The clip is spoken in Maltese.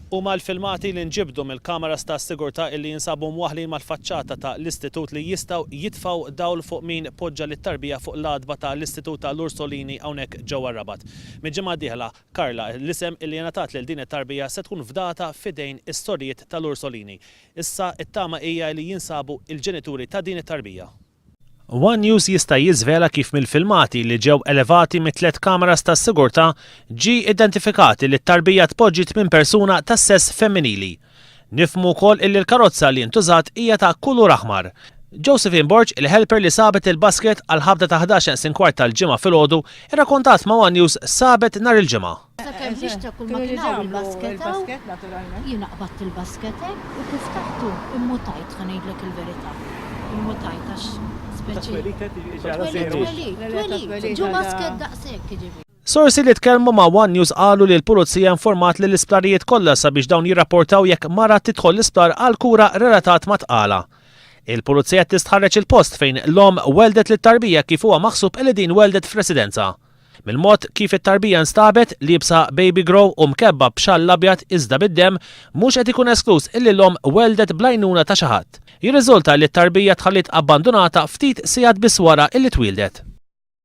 U mal-filmati li nġibdu mill-kameras ta' sigurtà illi jinsabu mwaħlin mal-faċċata ta' l-istitut li jistgħu jitfgħu dawl fuq min poġġa lit-tarbija fuq l-adba ta' l-Istitut ta' Lursolini hawnhekk ġewwa Rabat. Minn-ġimgħa d-dieħla Karla, l-isem illi ngħatat lil din it-tarbija se tkun fdata f'idejn is-sorrijiet ta' Lursolini. Issa it-tama hija li jinsabu il-ġenituri ta' din it-tarbija. One News jista' jiżvela kif mill-filmati li ġew elevati mit-tliet kameras tas-sigurtà ġie identifikati li t-tarbija tpoġġiet minn persuna tas-sess femminili. Nifhmu wkoll illi l-karozza li ntużat hija ta' kulur aħmar. Josephine Borg, il-helper li sabet il-basket għal ħabda ta' 11 tal-ġimgħa filgħodu, irrakkontat ma' One News sabet nhar il-ġimgħa. Sakemm biex kull ma kienaw il-basket jiena qbadt il-basket u kif taħtu immutajt ħanejdlek il-verità. Immutajt għax ġu basket daqshekk jiġifieri. Sorsi li tkellmu ma' One News qalu li l-pulizija informat li l-isptarijiet kollha sabiex dawn jirrapportaw jekk mara tidħol l-isptar għal kura relatat ma' tqala. Il-pulizija tistħarreġ il-post fejn l-om weldet lit-tarbija kif huwa maħsub li din weldet f'residenza. Mill-mod kif it-tarbija nstabet libsa baby grow u mkebba b'xall abjad iżda bid-dem mhux qed ikun esklus illi l-om weldet blajnuna ta' xi ħadd. Jirriżulta li t-tarbija tħallit abbandonata ftit sigħat biss wara illi twildet.